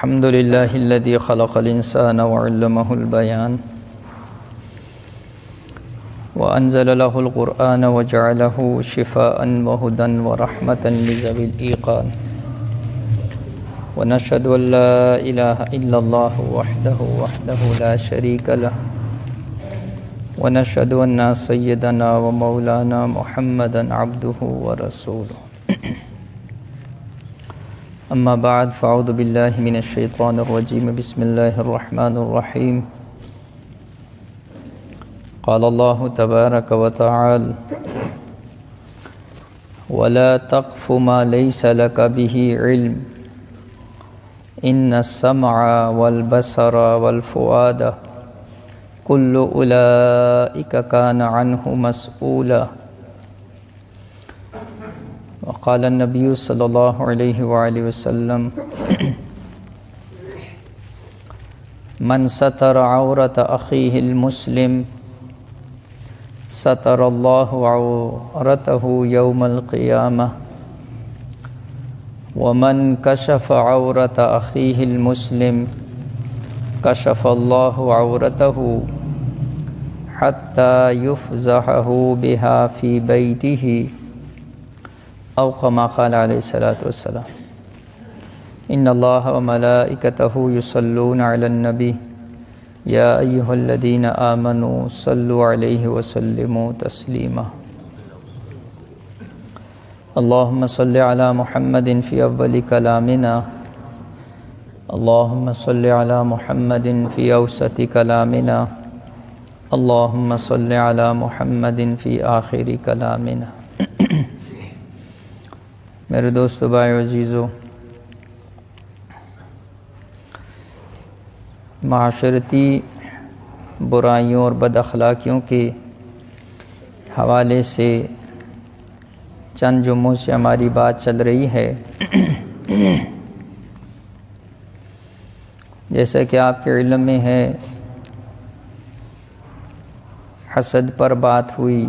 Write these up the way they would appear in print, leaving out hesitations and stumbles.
الحمد لله الذي خلق الإنسان وعلمه البيان وأنزل له القرآن وجعله شفاء وهدى ورحمة لذوي الإيقان ونشهد أن لا إله إلا الله وحده لا شريك له ونشهد أن سيدنا ومولانا محمدا عبده ورسوله أما بعد فأعوذ بالله من الشيطان الرجيم بسم الله الرحمن الرحيم قال الله تبارك وتعالى ولا تقف ما ليس لك به علم إن السمع والبصر والفؤاد كل أولئك كان عنه مسؤولا وقال النبي صلى الله عليه وآله وسلم من ستر عورة أخيه المسلم ستر الله عورته يوم القيامة ومن كشف عورة أخيه المسلم كشف الله عورته حتى يفزحه بها في بيته أو كما قال عليه الصلاة والسلام إن الله وملائكته يصلون على النبي يا أيها الذين آمنوا صلوا عليه وسلموا تسليما اللهم صل على محمد في أول كلامنا اللهم صل على محمد في أوسط كلامنا اللهم صل على محمد في آخر كلامنا میرے دوستو بھائیو عزیزو، معاشرتی برائیوں اور بد اخلاقیوں کے حوالے سے چند جمعوں سے ہماری بات چل رہی ہے۔ جیسا کہ آپ کے علم میں ہے، حسد پر بات ہوئی،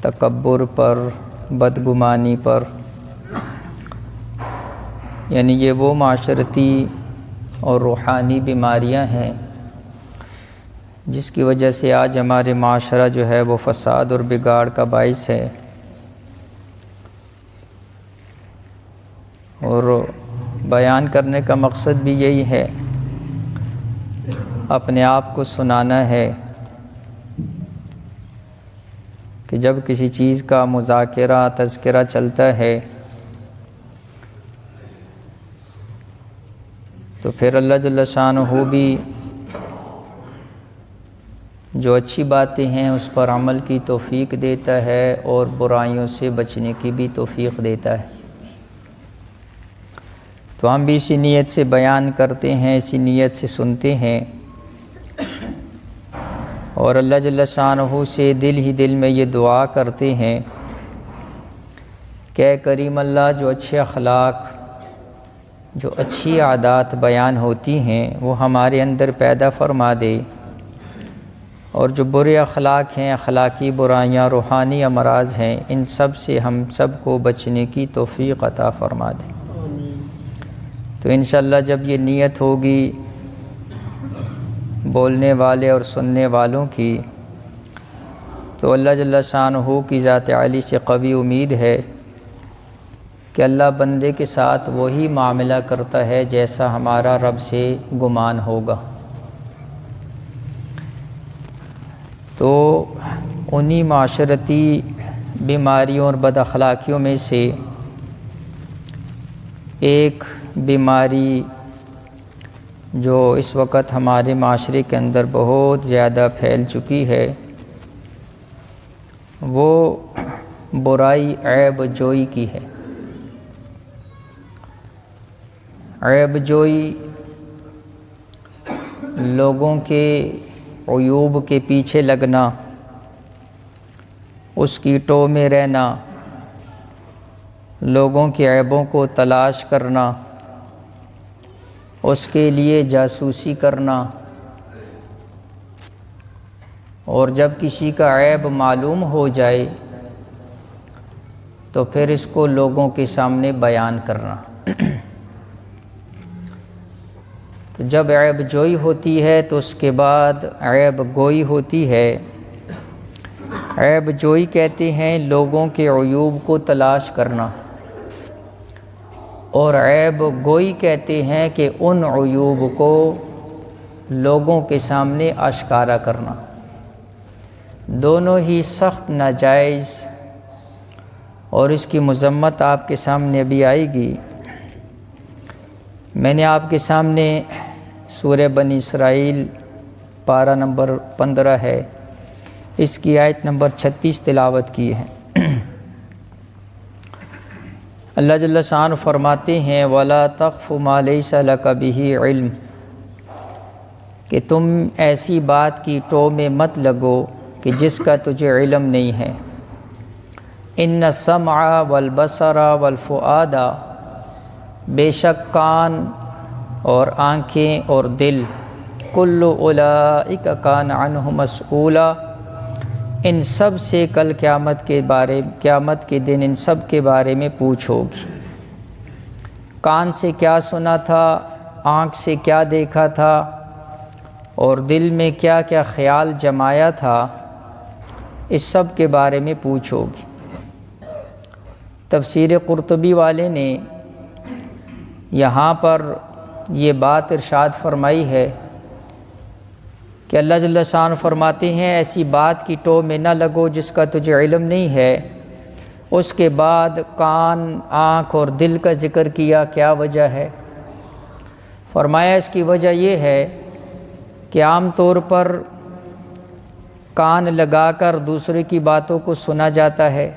تکبر پر، بدگمانی پر، یعنی یہ وہ معاشرتی اور روحانی بیماریاں ہیں جس کی وجہ سے آج ہمارے معاشرہ جو ہے وہ فساد اور بگاڑ کا باعث ہے، اور بیان کرنے کا مقصد بھی یہی ہے، اپنے آپ کو سنانا ہے کہ جب کسی چیز کا مذاکرہ تذکرہ چلتا ہے تو پھر اللہ جل شانہ بھی جو اچھی باتیں ہیں اس پر عمل کی توفیق دیتا ہے اور برائیوں سے بچنے کی بھی توفیق دیتا ہے۔ تو ہم بھی اسی نیت سے بیان کرتے ہیں، اسی نیت سے سنتے ہیں، اور اللہ جل شانہ سے دل ہی دل میں یہ دعا کرتے ہیں کہ اے کریم اللہ، جو اچھے اخلاق، جو اچھی عادات بیان ہوتی ہیں وہ ہمارے اندر پیدا فرما دے، اور جو برے اخلاق ہیں، اخلاقی برائیاں، روحانی امراض ہیں، ان سب سے ہم سب کو بچنے کی توفیق عطا فرما دے۔ تو انشاءاللہ جب یہ نیت ہوگی بولنے والے اور سننے والوں کی، تو اللہ جل شانہ کی ذات عالی سے قوی امید ہے کہ اللہ بندے کے ساتھ وہی معاملہ کرتا ہے جیسا ہمارا رب سے گمان ہوگا۔ تو انہی معاشرتی بیماریوں اور بد اخلاقیوں میں سے ایک بیماری جو اس وقت ہمارے معاشرے کے اندر بہت زیادہ پھیل چکی ہے، وہ برائی عیب جوئی کی ہے۔ عیب جوئی، لوگوں کے عیوب کے پیچھے لگنا، اس کی ٹو میں رہنا، لوگوں کے عیبوں کو تلاش کرنا، اس کے لیے جاسوسی کرنا، اور جب کسی کا عیب معلوم ہو جائے تو پھر اس کو لوگوں کے سامنے بیان کرنا۔ تو جب عیب جوئی ہوتی ہے تو اس کے بعد عیب گوئی ہوتی ہے۔ عیب جوئی کہتے ہیں لوگوں کے عیوب کو تلاش کرنا، اور عیب گوئی کہتے ہیں کہ ان عیوب کو لوگوں کے سامنے آشکارا کرنا۔ دونوں ہی سخت ناجائز، اور اس کی مذمت آپ کے سامنے ابھی آئے گی۔ میں نے آپ کے سامنے سورہ بنی اسرائیل پارہ نمبر 15 ہے، اس کی آیت نمبر 36 تلاوت کی ہے۔ اللہ جل شانہ فرماتے ہیں وَلَا تَقْفُ مَا لَيْسَ لَكَ بِهِ عِلْم، کہ تم ایسی بات کی ٹو میں مت لگو کہ جس کا تجھے علم نہیں ہے۔ ان السمع والبصر والفؤاد، بے شک کان اور آنکھیں اور دل، کل اولئک کان عنہ مسئولا، ان سب سے کل قیامت کے دن ان سب کے بارے میں پوچھ ہوگی۔ کان سے کیا سنا تھا، آنکھ سے کیا دیکھا تھا، اور دل میں کیا کیا خیال جمایا تھا، اس سب کے بارے میں پوچھ ہوگی۔ تفسیر قرطبی والے نے یہاں پر یہ بات ارشاد فرمائی ہے کہ اللہ جل شانہ فرماتے ہیں ایسی بات کی ٹو میں نہ لگو جس کا تجھے علم نہیں ہے۔ اس کے بعد کان، آنکھ اور دل کا ذکر کیا، کیا وجہ ہے؟ فرمایا اس کی وجہ یہ ہے کہ عام طور پر کان لگا کر دوسرے کی باتوں کو سنا جاتا ہے،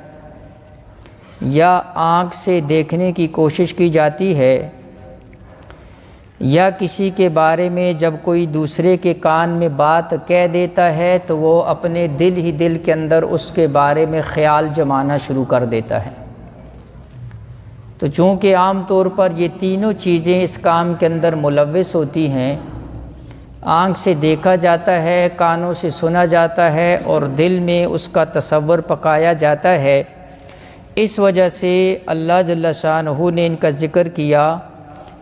یا آنکھ سے دیکھنے کی کوشش کی جاتی ہے، یا کسی کے بارے میں جب کوئی دوسرے کے کان میں بات کہہ دیتا ہے تو وہ اپنے دل کے اندر اس کے بارے میں خیال جمانا شروع کر دیتا ہے۔ تو چونکہ عام طور پر یہ تینوں چیزیں اس کام کے اندر ملوث ہوتی ہیں، آنکھ سے دیکھا جاتا ہے، کانوں سے سنا جاتا ہے، اور دل میں اس کا تصور پکایا جاتا ہے، اس وجہ سے اللہ جل شانہ نے ان کا ذکر کیا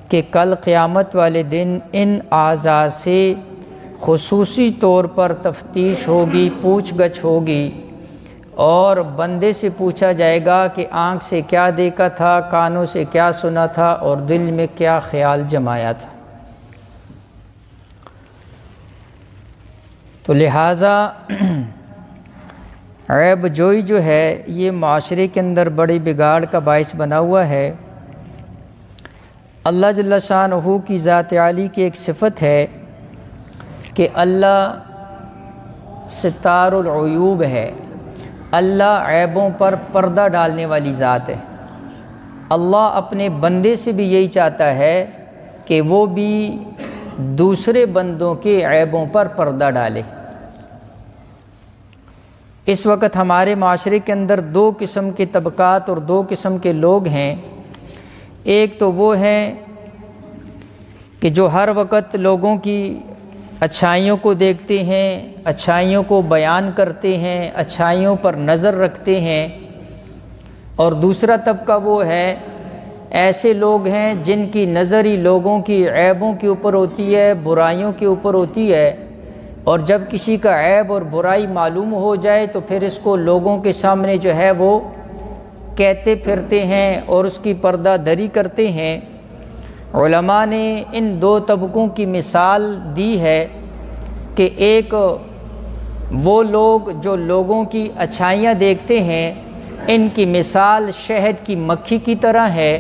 کہ کل قیامت والے دن ان اعضاء سے خصوصی طور پر تفتیش ہوگی، پوچھ گچھ ہوگی، اور بندے سے پوچھا جائے گا کہ آنکھ سے کیا دیکھا تھا، کانوں سے کیا سنا تھا، اور دل میں کیا خیال جمایا تھا۔ تو لہٰذا عیب جوئی جو ہے یہ معاشرے کے اندر بڑی بگاڑ کا باعث بنا ہوا ہے۔ اللہ جل شانہ کی ذات عالی کی ایک صفت ہے کہ اللہ ستار العیوب ہے، اللہ عیبوں پر پردہ ڈالنے والی ذات ہے۔ اللہ اپنے بندے سے بھی یہی چاہتا ہے کہ وہ بھی دوسرے بندوں کے عیبوں پر پردہ ڈالے۔ اس وقت ہمارے معاشرے کے اندر دو قسم کے طبقات اور دو قسم کے لوگ ہیں۔ ایک تو وہ ہیں کہ جو ہر وقت لوگوں کی اچھائیوں کو دیکھتے ہیں، اچھائیوں کو بیان کرتے ہیں، اچھائیوں پر نظر رکھتے ہیں، اور دوسرا طبقہ وہ ہے ایسے لوگ ہیں جن کی نظر ہی لوگوں کی عیبوں کے اوپر ہوتی ہے، برائیوں کے اوپر ہوتی ہے، اور جب کسی کا عیب اور برائی معلوم ہو جائے تو پھر اس کو لوگوں کے سامنے جو ہے وہ کہتے پھرتے ہیں اور اس کی پردہ دری کرتے ہیں۔ علماء نے ان دو طبقوں کی مثال دی ہے کہ ایک وہ لوگ جو لوگوں کی اچھائیاں دیکھتے ہیں، ان کی مثال شہد کی مکھی کی طرح ہے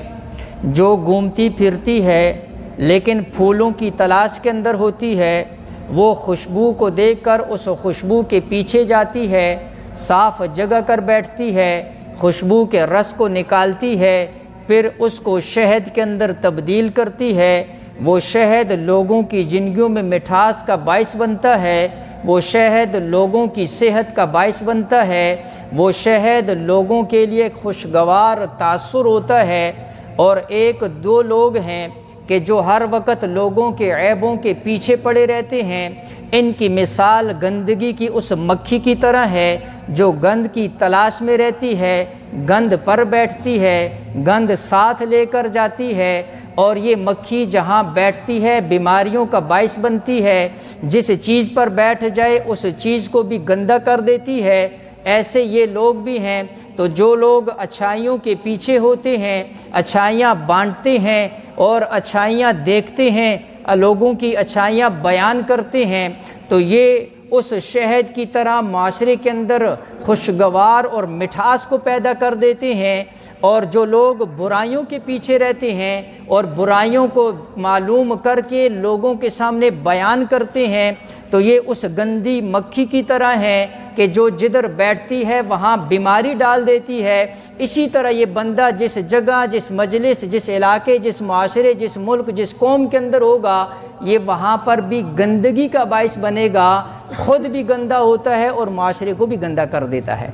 جو گھومتی پھرتی ہے لیکن پھولوں کی تلاش کے اندر ہوتی ہے۔ وہ خوشبو کو دیکھ کر اس خوشبو کے پیچھے جاتی ہے، صاف جگہ کر بیٹھتی ہے، خوشبو کے رس کو نکالتی ہے، پھر اس کو شہد کے اندر تبدیل کرتی ہے۔ وہ شہد لوگوں کی زندگیوں میں مٹھاس کا باعث بنتا ہے، وہ شہد لوگوں کی صحت کا باعث بنتا ہے، وہ شہد لوگوں کے لیے خوشگوار تاثر ہوتا ہے۔ اور ایک دو لوگ ہیں کہ جو ہر وقت لوگوں کے عیبوں کے پیچھے پڑے رہتے ہیں، ان کی مثال گندگی کی اس مکھی کی طرح ہے جو گند کی تلاش میں رہتی ہے، گند پر بیٹھتی ہے، گند ساتھ لے کر جاتی ہے، اور یہ مکھی جہاں بیٹھتی ہے بیماریوں کا باعث بنتی ہے، جس چیز پر بیٹھ جائے اس چیز کو بھی گندا کر دیتی ہے۔ ایسے یہ لوگ بھی ہیں۔ تو جو لوگ اچھائیوں کے پیچھے ہوتے ہیں، اچھائیاں بانٹتے ہیں اور اچھائیاں دیکھتے ہیں، لوگوں کی اچھائیاں بیان کرتے ہیں، تو یہ اس شہد کی طرح معاشرے کے اندر خوشگوار اور مٹھاس کو پیدا کر دیتے ہیں۔ اور جو لوگ برائیوں کے پیچھے رہتے ہیں اور برائیوں کو معلوم کر کے لوگوں کے سامنے بیان کرتے ہیں، تو یہ اس گندی مکھی کی طرح ہے کہ جو جدھر بیٹھتی ہے وہاں بیماری ڈال دیتی ہے۔ اسی طرح یہ بندہ جس جگہ، جس مجلس، جس علاقے، جس معاشرے، جس ملک، جس قوم کے اندر ہوگا، یہ وہاں پر بھی گندگی کا باعث بنے گا، خود بھی گندا ہوتا ہے اور معاشرے کو بھی گندا کر دیتا ہے۔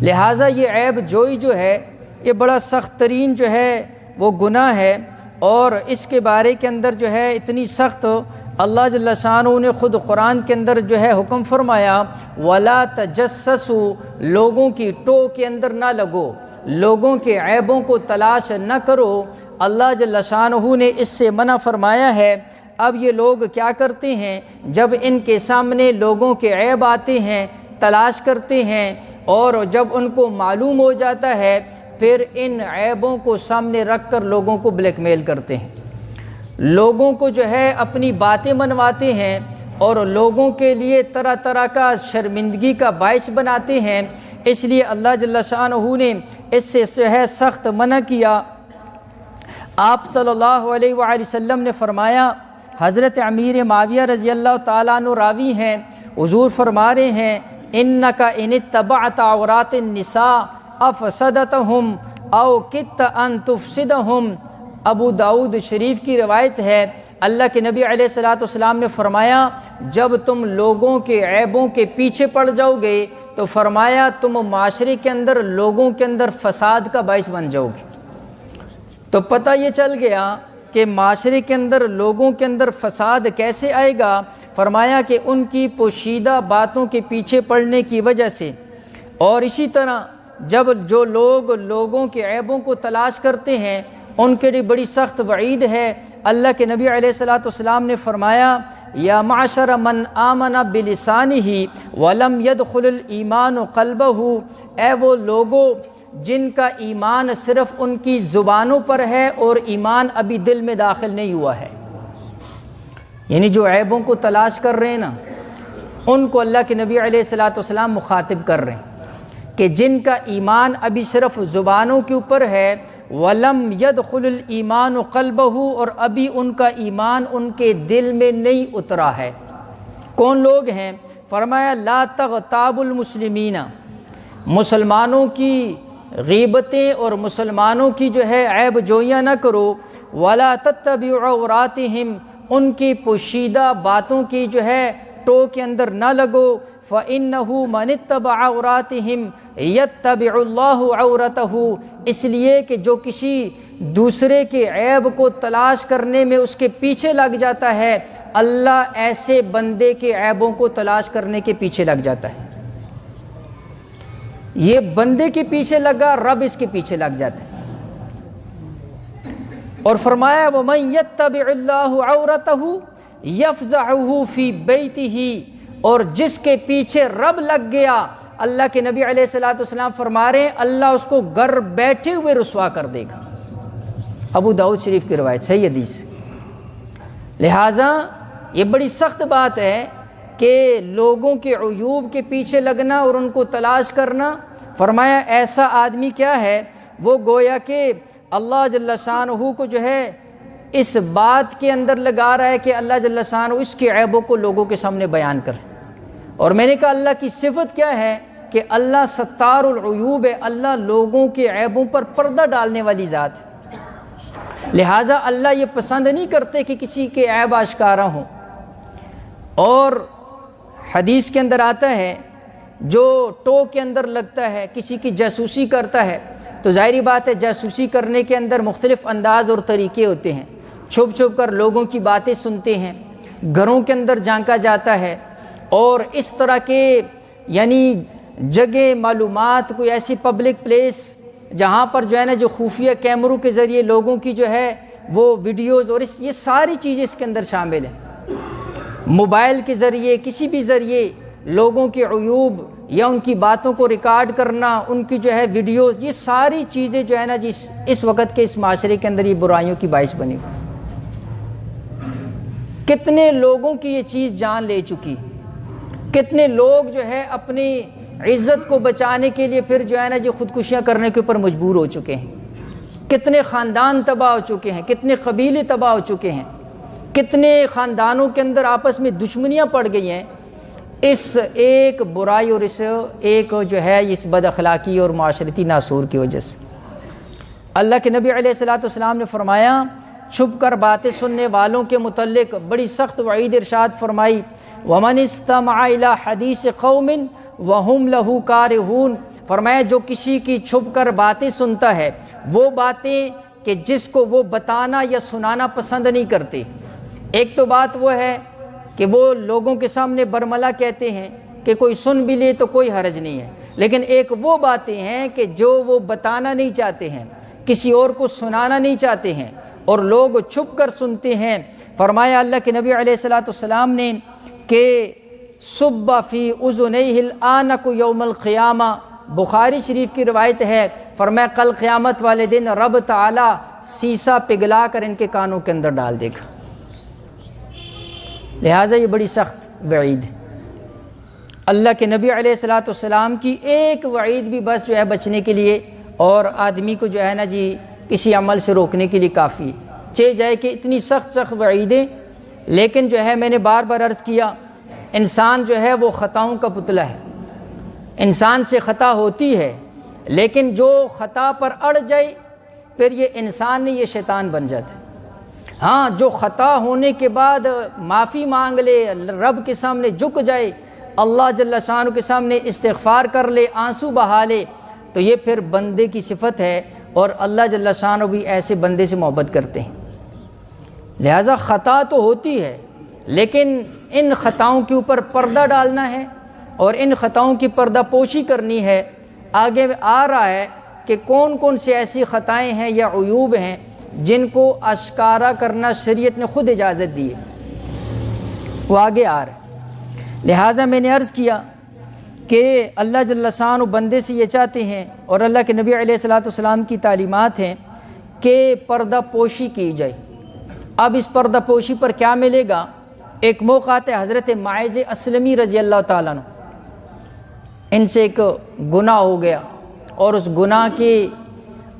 لہٰذا یہ عیب جوئی جو ہے یہ بڑا سخت ترین جو ہے وہ گناہ ہے، اور اس کے بارے کے اندر جو ہے اتنی سخت اللہ جل شانہ نے خود قرآن کے اندر جو ہے حکم فرمایا، وَلَا تَجَسَّسُوا، لوگوں کی ٹو کے اندر نہ لگو، لوگوں کے عیبوں کو تلاش نہ کرو۔ اللہ جل شانہ نے اس سے منع فرمایا ہے۔ اب یہ لوگ کیا کرتے ہیں، جب ان کے سامنے لوگوں کے عیب آتے ہیں تلاش کرتے ہیں، اور جب ان کو معلوم ہو جاتا ہے پھر ان عیبوں کو سامنے رکھ کر لوگوں کو بلیک میل کرتے ہیں، لوگوں کو جو ہے اپنی باتیں منواتے ہیں اور لوگوں کے لیے طرح طرح کا شرمندگی کا باعث بناتے ہیں۔ اس لیے اللہ جل شانہ نے اس سے جو ہے سخت منع کیا۔ آپ صلی اللہ علیہ وآلہ وسلم نے فرمایا، حضرت امیر معاویہ رضی اللہ تعالیٰ عنہ راوی ہیں، حضور فرما رہے ہیں، اِنَّكَ إِنِ اتَّبَعْتَ عَوْرَاتِ النِّسَاءِ أَفْسَدَتْهُمْ أَوْ كِدْتَ أَن تُفْسِدَهُمْ۔ ابو داؤد شریف کی روایت ہے، اللہ کے نبی علیہ الصلوۃ والسلام نے فرمایا، جب تم لوگوں کے عیبوں کے پیچھے پڑ جاؤ گے تو فرمایا تم معاشرے کے اندر لوگوں کے اندر فساد کا باعث بن جاؤ گے۔ تو پتہ یہ چل گیا کہ معاشرے کے اندر لوگوں کے اندر فساد کیسے آئے گا۔ فرمایا کہ ان کی پوشیدہ باتوں کے پیچھے پڑنے کی وجہ سے، اور اسی طرح جب جو لوگ لوگوں کے عیبوں کو تلاش کرتے ہیں ان کے لیے بڑی سخت وعید ہے۔ اللہ کے نبی علیہ الصلوۃ والسلام نے فرمایا، یا معشر من آمن بلسانہ ولم يدخل الایمان قلبہ، اے وہ لوگوں جن کا ایمان صرف ان کی زبانوں پر ہے اور ایمان ابھی دل میں داخل نہیں ہوا ہے، یعنی جو عیبوں کو تلاش کر رہے ہیں نا، ان کو اللہ کے نبی علیہ الصلوۃ والسلام مخاطب کر رہے ہیں کہ جن کا ایمان ابھی صرف زبانوں کے اوپر ہے، وَلَمْ يَدْخُلُ الْإِيمَانُ قَلْبَهُ، اور ابھی ان کا ایمان ان کے دل میں نہیں اترا ہے۔ کون لوگ ہیں؟ فرمایا، لَا تَغْتَابُ الْمُسْلِمِينَ، مسلمانوں کی غیبتیں اور مسلمانوں کی جو ہے عیب جوئیاں نہ کرو، وَلَا تَتَّبِعُ عَوْرَاتِهِمْ، ان کی پوشیدہ باتوں کی جو ہے ٹو کے اندر نہ لگو، فَإِنَّهُ مَنِ اتَّبَعَ عَوْرَاتِهِمْ يَتَّبِعُ اللَّهُ عَوْرَتَهُ، اس لیے کہ جو کسی دوسرے کے عیب کو تلاش کرنے میں اس کے پیچھے لگ جاتا ہے، اللہ ایسے بندے کے عیبوں کو تلاش کرنے کے پیچھے لگ جاتا ہے۔ یہ بندے کے پیچھے لگا، رب اس کے پیچھے لگ جاتا ہے۔ اور فرمایا، وَمَن يَتَّبِعِ اللَّهُ عَوْرَتَهُ یفزعہ فی بیتہ، اور جس کے پیچھے رب لگ گیا، اللہ کے نبی علیہ الصلوۃ والسلام فرما رہے ہیں اللہ اس کو گھر بیٹھے ہوئے رسوا کر دے گا۔ ابو داؤد شریف کی روایت، صحیح حدیث۔ لہٰذا یہ بڑی سخت بات ہے کہ لوگوں کے عیوب کے پیچھے لگنا اور ان کو تلاش کرنا۔ فرمایا ایسا آدمی کیا ہے، وہ گویا کہ اللہ جل شانہ کو جو ہے اس بات کے اندر لگا رہا ہے کہ اللہ جل شانہ اس کے عیبوں کو لوگوں کے سامنے بیان کرے۔ اور میں نے کہا اللہ کی صفت کیا ہے کہ اللہ ستار العیوب ہے، اللہ لوگوں کے عیبوں پر پردہ ڈالنے والی ذات ہے۔ لہٰذا اللہ یہ پسند نہیں کرتے کہ کسی کے عیب آشکارا ہوں۔ اور حدیث کے اندر آتا ہے جو ٹو کے اندر لگتا ہے، کسی کی جاسوسی کرتا ہے، تو ظاہری بات ہے جاسوسی کرنے کے اندر مختلف انداز اور طریقے ہوتے ہیں. چھپ چھپ کر لوگوں کی باتیں سنتے ہیں، گھروں کے اندر جھانکا جاتا ہے، اور اس طرح کے یعنی جگہ معلومات، کوئی ایسی پبلک پلیس جہاں پر جو ہے نا جو خفیہ کیمروں کے ذریعے لوگوں کی جو ہے وہ ویڈیوز اور یہ ساری چیزیں اس کے اندر شامل ہیں. موبائل کے ذریعے کسی بھی ذریعے لوگوں کے عیوب یا ان کی باتوں کو ریکارڈ کرنا، ان کی جو ہے ویڈیوز، یہ ساری چیزیں جو ہے نا اس وقت کے اس معاشرے کے اندر یہ برائیوں کی باعث بنی. کتنے لوگوں کی یہ چیز جان لے چکی، کتنے لوگ جو ہے اپنی عزت کو بچانے کے لیے پھر جو ہے نا خودکشیاں کرنے کے اوپر مجبور ہو چکے ہیں. کتنے خاندان تباہ ہو چکے ہیں، کتنے قبیلے تباہ ہو چکے ہیں، کتنے خاندانوں کے اندر آپس میں دشمنیاں پڑ گئی ہیں اس ایک برائی اور اس ایک جو ہے اس بد اخلاقی اور معاشرتی ناسور کی وجہ سے. اللہ کے نبی علیہ الصلوۃ والسلام نے فرمایا، چھپ کر باتیں سننے والوں کے متعلق بڑی سخت وعید ارشاد فرمائی، وَمَنِ اسْتَمَعَ إِلَىٰ حَدِيثِ قَوْمٍ وَهُمْ لَهُ كَارِهُونَ، فرمایا جو کسی کی چھپ کر باتیں سنتا ہے، وہ باتیں کہ جس کو وہ بتانا یا سنانا پسند نہیں کرتے. ایک تو بات وہ ہے کہ وہ لوگوں کے سامنے برملا کہتے ہیں کہ کوئی سن بھی لے تو کوئی حرج نہیں ہے، لیکن ایک وہ باتیں ہیں کہ جو وہ بتانا نہیں چاہتے ہیں، کسی اور کو سنانا نہیں چاہتے ہیں، اور لوگ چھپ کر سنتے ہیں. فرمایا اللہ کے نبی علیہ الصلوۃ والسلام نے کہ صب فی اذنیہ العنق یوم القیامہ، بخاری شریف کی روایت ہے، فرمایا کل قیامت والے دن رب تعالی سیسا پگھلا کر ان کے کانوں کے اندر ڈال دے گا. لہٰذا یہ بڑی سخت وعید ہے. اللہ کے نبی علیہ الصلوۃ والسلام کی ایک وعید بھی بس جو ہے بچنے کے لیے اور آدمی کو جو ہے نا کسی عمل سے روکنے کے لیے کافی چہ جائے کہ اتنی سخت سخت وعیدیں. لیکن جو ہے میں نے بار بار عرض کیا، انسان جو ہے وہ خطاؤں کا پتلا ہے، انسان سے خطا ہوتی ہے، لیکن جو خطا پر اڑ جائے پھر یہ انسان نہیں، یہ شیطان بن جاتا ہے. ہاں، جو خطا ہونے کے بعد معافی مانگ لے، رب کے سامنے جھک جائے، اللہ جل شانہ کے سامنے استغفار کر لے، آنسو بہا لے، تو یہ پھر بندے کی صفت ہے، اور اللہ جل شانہ بھی ایسے بندے سے محبت کرتے ہیں. لہٰذا خطا تو ہوتی ہے، لیکن ان خطاؤں کے اوپر پردہ ڈالنا ہے اور ان خطاؤں کی پردہ پوشی کرنی ہے. آگے آ رہا ہے کہ کون کون سی ایسی خطائیں ہیں یا عیوب ہیں جن کو اشکارا کرنا شریعت نے خود اجازت دی ہے، وہ آگے آ رہا ہے. لہٰذا میں نے عرض کیا کہ اللہ جل شانہ بندے سے یہ چاہتے ہیں، اور اللہ کے نبی علیہ الصلوۃ والسلام کی تعلیمات ہیں کہ پردہ پوشی کی جائے. اب اس پردہ پوشی پر کیا ملے گا؟ ایک موقع آتا ہے حضرت معاذ اسلمی رضی اللہ تعالیٰ عنہ، ان سے ایک گناہ ہو گیا اور اس گناہ کے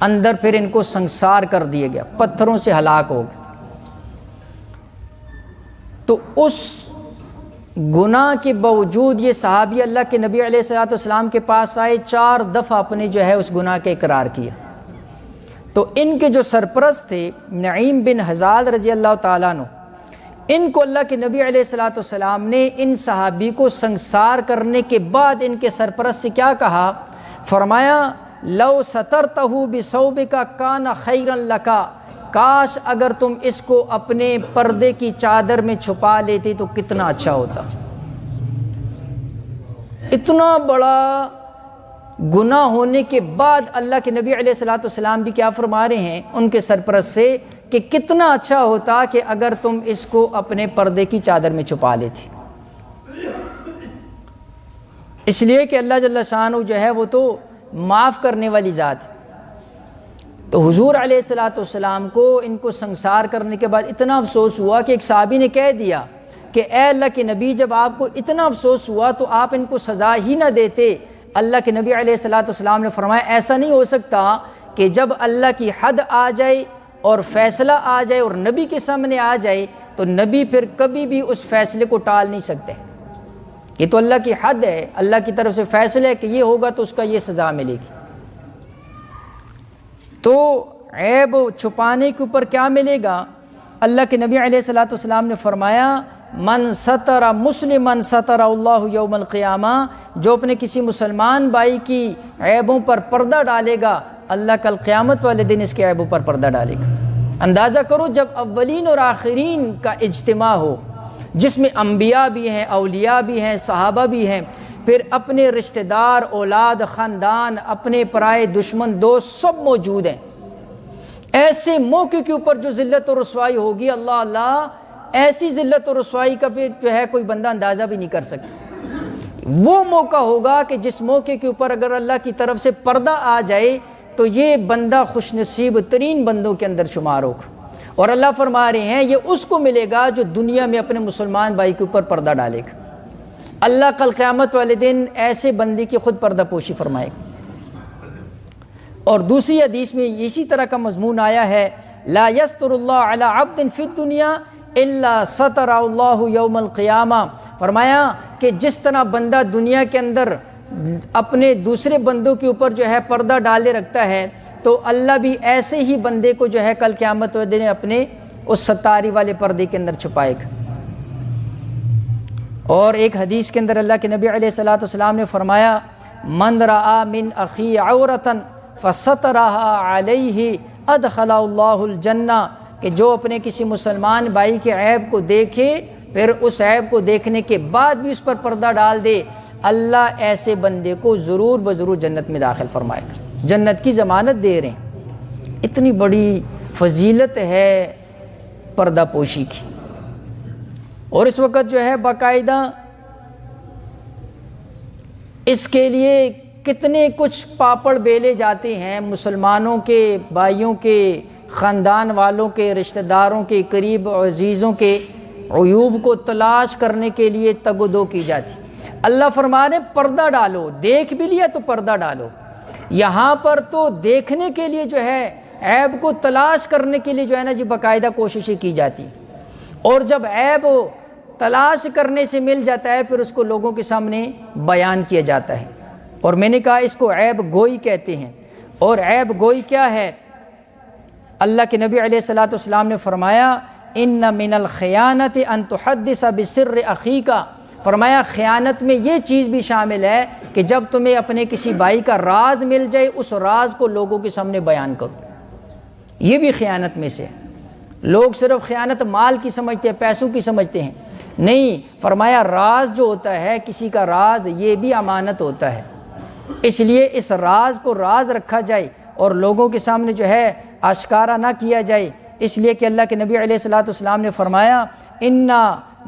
اندر پھر ان کو سنسار کر دیا گیا، پتھروں سے ہلاک ہو گئے. تو اس گناہ کے باوجود یہ صحابی اللہ کے نبی علیہ الصلوۃ والسلام کے پاس آئے، 4 دفعہ اپنے جو ہے اس گناہ کا اقرار کیا. تو ان کے جو سرپرست تھے نعیم بن حزال رضی اللہ تعالیٰ عنہ، ان کو اللہ کے نبی علیہ الصلوۃ والسلام نے ان صحابی کو سنسار کرنے کے بعد ان کے سرپرست سے کیا کہا؟ فرمایا لو سترتہ بثوبک کان خیرا لک، کاش اگر تم اس کو اپنے پردے کی چادر میں چھپا لیتے تو کتنا اچھا ہوتا. اتنا بڑا گناہ ہونے کے بعد اللہ کے نبی علیہ الصلوۃ والسلام بھی کیا فرما رہے ہیں ان کے سرپرست سے کہ کتنا اچھا ہوتا کہ اگر تم اس کو اپنے پردے کی چادر میں چھپا لیتے. اس لیے کہ اللہ جل شانہ جو ہے وہ تو معاف کرنے والی ذات ہے. تو حضور علیہ الصلوۃ والسلام کو ان کو سنسار کرنے کے بعد اتنا افسوس ہوا کہ ایک صحابی نے کہہ دیا کہ اے اللہ کے نبی، جب آپ کو اتنا افسوس ہوا تو آپ ان کو سزا ہی نہ دیتے. اللہ کے نبی علیہ الصلوۃ والسلام نے فرمایا ایسا نہیں ہو سکتا کہ جب اللہ کی حد آ جائے اور فیصلہ آ جائے اور نبی کے سامنے آ جائے تو نبی پھر کبھی بھی اس فیصلے کو ٹال نہیں سکتے. یہ تو اللہ کی حد ہے، اللہ کی طرف سے فیصلہ ہے کہ یہ ہوگا تو اس کا یہ سزا ملے گی. تو عیب چھپانے کے اوپر کیا ملے گا؟ اللہ کے نبی علیہ الصلوۃ والسلام نے فرمایا من ستر مسلما ستر اللہ یوم القیامہ، جو اپنے کسی مسلمان بھائی کی عیبوں پر پردہ ڈالے گا اللہ کل قیامت والے دن اس کے عیبوں پر پردہ ڈالے گا۔ اندازہ کرو جب اولین اور آخرین کا اجتماع ہو، جس میں انبیاء بھی ہیں، اولیاء بھی ہیں، صحابہ بھی ہیں، پھر اپنے رشتہ دار، اولاد، خاندان، اپنے پرائے دشمن، دوست سب موجود ہیں، ایسے موقع کے اوپر جو ذلت و رسوائی ہوگی، اللہ اللہ، ایسی ذلت و رسوائی کا پھر جو ہے کوئی بندہ اندازہ بھی نہیں کر سکتا۔ وہ موقع ہوگا کہ جس موقع کے اوپر اگر اللہ کی طرف سے پردہ آ جائے تو یہ بندہ خوش نصیب ترین بندوں کے اندر شمار ہوگا۔ اور اللہ فرما رہے ہیں یہ اس کو ملے گا جو دنیا میں اپنے مسلمان بھائی کے اوپر پردہ ڈالے گا۔ اللہ کل قیامت والے دن ایسے بندے کی خود پردہ پوشی فرمائے گا۔ اور دوسری حدیث میں اسی طرح کا مضمون آیا ہے، لا یستر اللہ علی عبد فی الدنیا الا ستر اللہ یوم القیامہ۔ فرمایا کہ جس طرح بندہ دنیا کے اندر اپنے دوسرے بندوں کے اوپر جو ہے پردہ ڈالے رکھتا ہے، تو اللہ بھی ایسے ہی بندے کو جو ہے کل قیامت والے دن اپنے اس ستاری والے پردے کے اندر چھپائے گا۔ اور ایک حدیث کے اندر اللہ کے نبی علیہ الصلوۃ والسلام نے فرمایا، من رأى من اخی عورۃ فسترها علیہ ادخل اللہ الجنہ، کہ جو اپنے کسی مسلمان بھائی کے عیب کو دیکھے پھر اس عیب کو دیکھنے کے بعد بھی اس پر پردہ ڈال دے، اللہ ایسے بندے کو ضرور بضرور جنت میں داخل فرمائے گا، جنت کی ضمانت دے رہے ہیں۔ اتنی بڑی فضیلت ہے پردہ پوشی کی۔ اور اس وقت جو ہے باقاعدہ اس کے لیے کتنے کچھ پاپڑ بیلے جاتے ہیں، مسلمانوں کے بھائیوں کے، خاندان والوں کے، رشتہ داروں کے، قریب عزیزوں کے عیوب کو تلاش کرنے کے لیے تگ و دو کی جاتی۔ اللہ فرما رہے پردہ ڈالو، دیکھ بھی لیا تو پردہ ڈالو۔ یہاں پر تو دیکھنے کے لیے جو ہے، عیب کو تلاش کرنے کے لیے جو ہے نا جی باقاعدہ کوششیں کی جاتی، اور جب عیب تلاش کرنے سے مل جاتا ہے پھر اس کو لوگوں کے سامنے بیان کیا جاتا ہے۔ اور میں نے کہا اس کو عیب گوئی کہتے ہیں۔ اور عیب گوئی کیا ہے؟ اللہ کے نبی علیہ الصلوۃ والسلام نے فرمایا، ان من الخیانت ان تحدث بسر اخیک، فرمایا خیانت میں یہ چیز بھی شامل ہے کہ جب تمہیں اپنے کسی بھائی کا راز مل جائے اس راز کو لوگوں کے سامنے بیان کرو، یہ بھی خیانت میں سے ہے۔ لوگ صرف خیانت مال کی سمجھتے ہیں، پیسوں کی سمجھتے ہیں، نہیں، فرمایا راز جو ہوتا ہے کسی کا راز یہ بھی امانت ہوتا ہے، اس لیے اس راز کو راز رکھا جائے اور لوگوں کے سامنے جو ہے آشکارا نہ کیا جائے، اس لیے کہ اللہ کے نبی علیہ الصلوۃ والسلام نے فرمایا، ان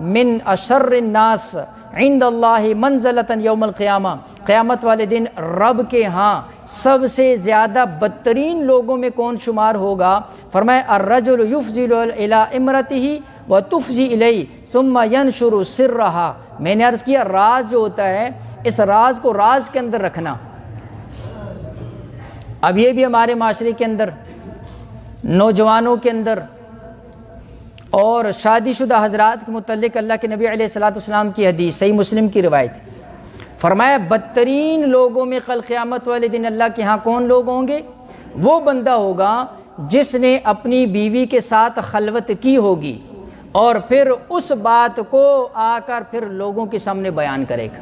من اشر الناس عند اللہ منزلۃ یوم القیامہ، قیامت والے دن رب کے ہاں سب سے زیادہ بدترین لوگوں میں کون شمار ہوگا؟ فرمایا الرجل یفضل الی امرتہ وتفضی الیہ ثم ینشر سرہا۔ میں نے عرض کیا راز جو ہوتا ہے اس راز کو راز کے اندر رکھنا۔ اب یہ بھی ہمارے معاشرے کے اندر، نوجوانوں کے اندر اور شادی شدہ حضرات کے متعلق اللہ کے نبی علیہ الصلوۃ والسلام کی حدیث صحیح مسلم کی روایت، فرمایا بدترین لوگوں میں کل قیامت والے دن اللہ کے ہاں کون لوگ ہوں گے؟ وہ بندہ ہوگا جس نے اپنی بیوی کے ساتھ خلوت کی ہوگی اور پھر اس بات کو آ کر پھر لوگوں کے سامنے بیان کرے گا،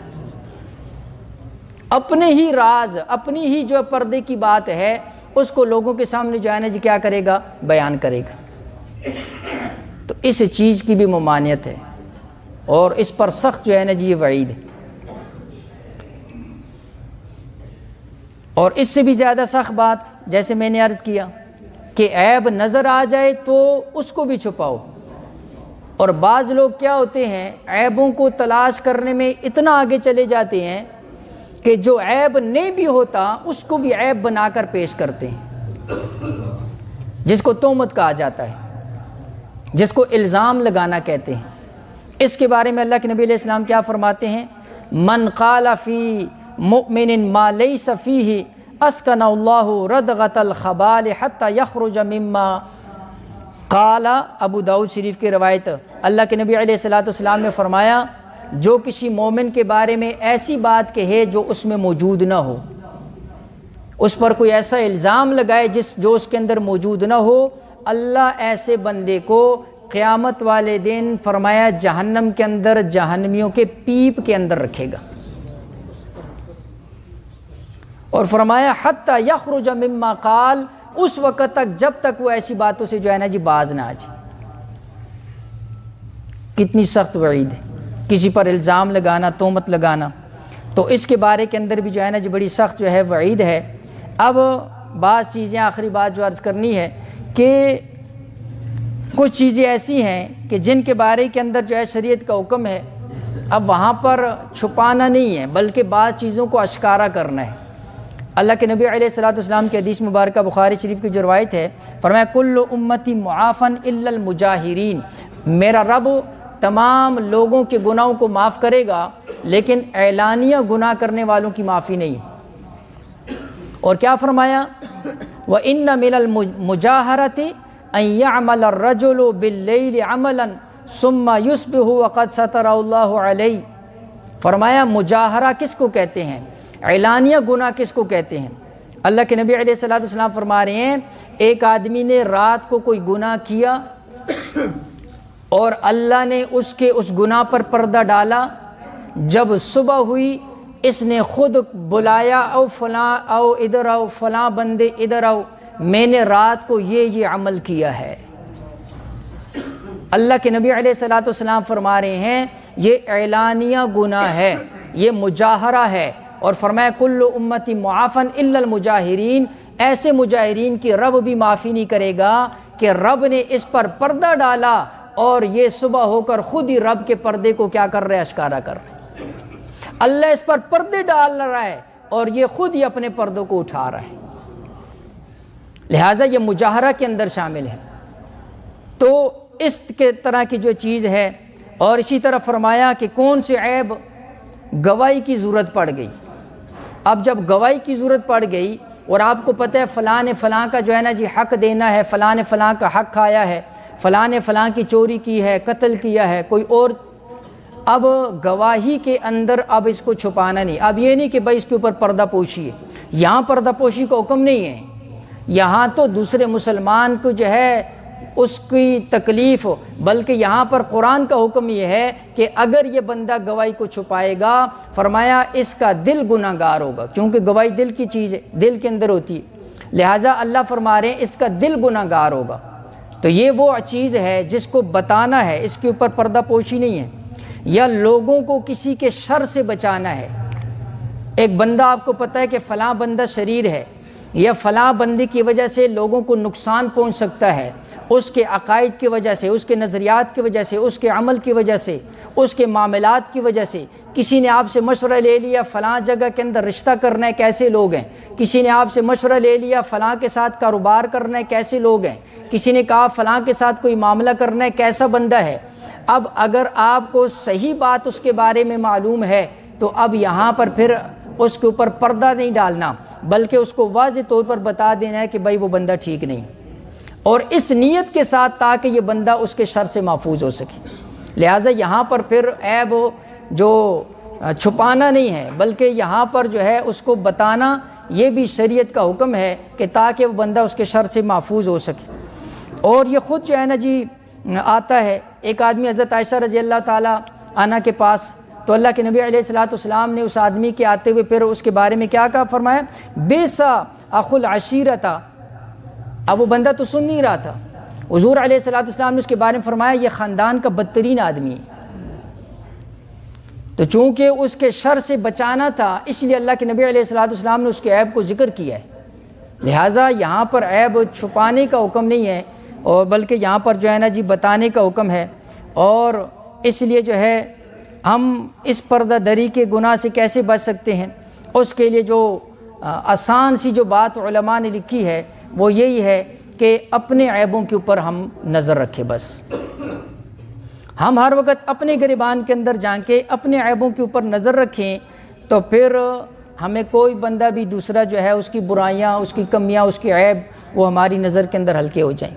اپنے ہی راز، اپنی ہی جو پردے کی بات ہے اس کو لوگوں کے سامنے جو ہے نا جی کیا کرے گا؟ بیان کرے گا۔ تو اس چیز کی بھی ممانعت ہے اور اس پر سخت جو ہے نا جی یہ وعید ہے۔ اور اس سے بھی زیادہ سخت بات جیسے میں نے عرض کیا کہ عیب نظر آ جائے تو اس کو بھی چھپاؤ۔ اور بعض لوگ کیا ہوتے ہیں عیبوں کو تلاش کرنے میں اتنا آگے چلے جاتے ہیں کہ جو عیب نہیں بھی ہوتا اس کو بھی عیب بنا کر پیش کرتے ہیں، جس کو تہمت کہا جاتا ہے، جس کو الزام لگانا کہتے ہیں۔ اس کے بارے میں اللہ کے نبی علیہ السلام کیا فرماتے ہیں؟ من قال فی مؤمن ما لیس فیہ اسکن اللہ ردغۃ الخبال حتی یخرج مما قال، ابو داؤد شریف کی روایت، اللہ کے نبی علیہ الصلوۃ والسلام نے فرمایا جو کسی مومن کے بارے میں ایسی بات کہے جو اس میں موجود نہ ہو، اس پر کوئی ایسا الزام لگائے جو اس کے اندر موجود نہ ہو، اللہ ایسے بندے کو قیامت والے دن فرمایا جہنم کے اندر جہنمیوں کے پیپ کے اندر رکھے گا۔ اور فرمایا حتی یخرج مما قال، اس وقت تک جب تک وہ ایسی باتوں سے جو ہے نا جی باز نہ آ جائے۔ کتنی سخت وعید ہے، کسی پر الزام لگانا، تہمت لگانا، تو اس کے بارے کے اندر بھی جو ہے نا جی بڑی سخت جو ہے وعید ہے۔ اب بعض چیزیں، آخری بات جو عرض کرنی ہے کہ کچھ چیزیں ایسی ہیں کہ جن کے بارے کے اندر جو ہے شریعت کا حکم ہے، اب وہاں پر چھپانا نہیں ہے بلکہ بعض چیزوں کو اشکارا کرنا ہے۔ اللہ کے نبی علیہ الصلوۃ والسلام کی حدیث مبارکہ بخاری شریف کی جو روایت ہے، فرمایا کل امتی معافن الا المجاہرین، میرا رب تمام لوگوں کے گناہوں کو معاف کرے گا لیکن اعلانیہ گناہ کرنے والوں کی معافی نہیں۔ اور کیا فرمایا، وَإِنَّ مِنَ الْمُجَاهَرَةِ أَن يَعْمَلَ الرَّجُلُ بِاللَّيْلِ عَمَلًا ثُمَّ يُصْبِحُ وَقَدْ سَتَرَهُ اللَّهُ عَلَيْهِ، فرمایا مجاہرہ کس کو کہتے ہیں، اعلانیہ گناہ کس کو کہتے ہیں۔ اللہ کے نبی علیہ الصلوۃ والسلام فرما رہے ہیں ایک آدمی نے رات کو کوئی گناہ کیا اور اللہ نے اس کے اس گناہ پر پردہ ڈالا، جب صبح ہوئی اس نے خود بلایا، او فلاں او ادھر آؤ، فلاں بندے ادھر آؤ، میں نے رات کو یہ عمل کیا ہے۔ اللہ کے نبی علیہ الصلوۃ والسلام فرما رہے ہیں یہ اعلانیہ گناہ ہے، یہ مجاہرہ ہے، اور فرمایا کل امتی معافن الا المجاہرین، ایسے مجاہرین کی رب بھی معافی نہیں کرے گا کہ رب نے اس پر پردہ ڈالا اور یہ صبح ہو کر خود ہی رب کے پردے کو کیا کر رہے، اشکارا کر رہے۔ اللہ اس پر پردے ڈال رہا ہے اور یہ خود ہی اپنے پردوں کو اٹھا رہا ہے، لہٰذا یہ مجاہرہ کے اندر شامل ہے۔ تو اس کے طرح کی جو چیز ہے، اور اسی طرح فرمایا کہ کون سے عیب گواہی کی ضرورت پڑ گئی۔ اب جب گواہی کی ضرورت پڑ گئی اور آپ کو پتہ ہے فلاں نے فلاں کا جو ہے نا جی حق دینا ہے، فلاں نے فلاں کا حق کھایا ہے، فلاں نے فلاں کی چوری کی ہے، قتل کیا ہے کوئی اور، اب گواہی کے اندر اب اس کو چھپانا نہیں۔ اب یہ نہیں کہ بھائی اس کے اوپر پردہ پوشی ہے، یہاں پردہ پوشی کا حکم نہیں ہے، یہاں تو دوسرے مسلمان کو جو ہے اس کی تکلیف، بلکہ یہاں پر قرآن کا حکم یہ ہے کہ اگر یہ بندہ گواہی کو چھپائے گا، فرمایا اس کا دل گناہ گار ہوگا، کیونکہ گواہی دل کی چیز ہے، دل کے اندر ہوتی ہے، لہٰذا اللہ فرما رہے ہیں اس کا دل گناہ گار ہوگا۔ تو یہ وہ چیز ہے جس کو بتانا ہے، اس کے اوپر پردہ پوشی نہیں ہے، یا لوگوں کو کسی کے شر سے بچانا ہے۔ ایک بندہ آپ کو پتہ ہے کہ فلاں بندہ شریر ہے، یا فلاں بندے کی وجہ سے لوگوں کو نقصان پہنچ سکتا ہے، اس کے عقائد کی وجہ سے، اس کے نظریات کی وجہ سے، اس کے عمل کی وجہ سے، اس کے معاملات کی وجہ سے، کسی نے آپ سے مشورہ لے لیا فلاں جگہ کے اندر رشتہ کرنا ہے کیسے لوگ ہیں، کسی نے آپ سے مشورہ لے لیا فلاں کے ساتھ کاروبار کرنا ہے کیسے لوگ ہیں، کسی نے کہا فلاں کے ساتھ کوئی معاملہ کرنا ہے کیسا بندہ ہے۔ اب اگر آپ کو صحیح بات اس کے بارے میں معلوم ہے تو اب یہاں پر پھر اس کے اوپر پردہ نہیں ڈالنا، بلکہ اس کو واضح طور پر بتا دینا ہے کہ بھائی وہ بندہ ٹھیک نہیں، اور اس نیت کے ساتھ تاکہ یہ بندہ اس کے شر سے محفوظ ہو سکے۔ لہٰذا یہاں پر پھر عیب جو چھپانا نہیں ہے بلکہ یہاں پر جو ہے اس کو بتانا، یہ بھی شریعت کا حکم ہے کہ تاکہ وہ بندہ اس کے شر سے محفوظ ہو سکے۔ اور یہ خود جو ہے نا جی آتا ہے، ایک آدمی حضرت عائشہ رضی اللہ تعالیٰ عنہ کے پاس، تو اللہ کے نبی علیہ الصلوۃ والسلام نے اس آدمی کے آتے ہوئے پھر اس کے بارے میں کیا کہا، فرمایا بیسا اخو العشیرتا۔ اب وہ بندہ تو سن نہیں رہا تھا، حضور علیہ الصلوۃ والسلام نے اس کے بارے میں فرمایا یہ خاندان کا بدترین آدمی ہے۔ تو چونکہ اس کے شر سے بچانا تھا اس لیے اللہ کے نبی علیہ الصلوۃ والسلام نے اس کے عیب کو ذکر کیا ہے، لہٰذا یہاں پر عیب چھپانے کا حکم نہیں ہے، اور بلکہ یہاں پر جو ہے نا جی بتانے کا حکم ہے۔ اور اس لیے جو ہے ہم اس پردہ دری کے گناہ سے کیسے بچ سکتے ہیں، اس کے لیے جو آسان سی جو بات علماء نے لکھی ہے وہ یہی ہے کہ اپنے عیبوں کے اوپر ہم نظر رکھیں، بس ہم ہر وقت اپنے گریبان کے اندر جھانکیں، اپنے عیبوں کے اوپر نظر رکھیں، تو پھر ہمیں کوئی بندہ بھی دوسرا جو ہے اس کی برائیاں، اس کی کمیاں، اس کی عیب وہ ہماری نظر کے اندر ہلکے ہو جائیں۔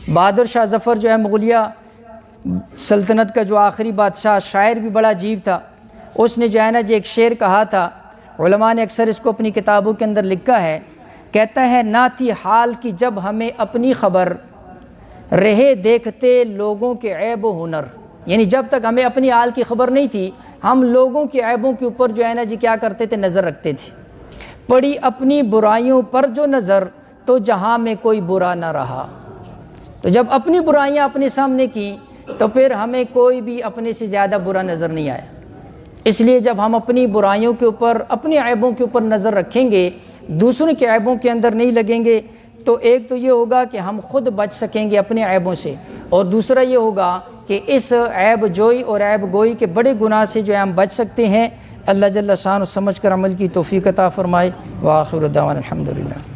بہادر شاہ ظفر جو ہے مغلیہ سلطنت کا جو آخری بادشاہ، شاعر بھی بڑا عجیب تھا، اس نے جو ہے نا جی ایک شعر کہا تھا، علماء نے اکثر اس کو اپنی کتابوں کے اندر لکھا ہے، کہتا ہے نہ تھی حال کی جب ہمیں اپنی خبر، رہے دیکھتے لوگوں کے عیب و ہنر، یعنی جب تک ہمیں اپنی حال کی خبر نہیں تھی ہم لوگوں کے عیبوں کے اوپر جو ہے نا جی کیا کرتے تھے، نظر رکھتے تھے۔ پڑی اپنی برائیوں پر جو نظر، تو جہاں میں کوئی برا نہ رہا۔ تو جب اپنی برائیاں اپنے سامنے کی تو پھر ہمیں کوئی بھی اپنے سے زیادہ برا نظر نہیں آیا۔ اس لیے جب ہم اپنی برائیوں کے اوپر، اپنی عیبوں کے اوپر نظر رکھیں گے، دوسروں کے عیبوں کے اندر نہیں لگیں گے، تو ایک تو یہ ہوگا کہ ہم خود بچ سکیں گے اپنے عیبوں سے، اور دوسرا یہ ہوگا کہ اس عیب جوئی اور عیب گوئی کے بڑے گناہ سے جو ہے ہم بچ سکتے ہیں۔ اللہ جل شانہ سمجھ کر عمل کی توفیق عطا فرمائے۔ وآخر دعوانا الحمدللہ۔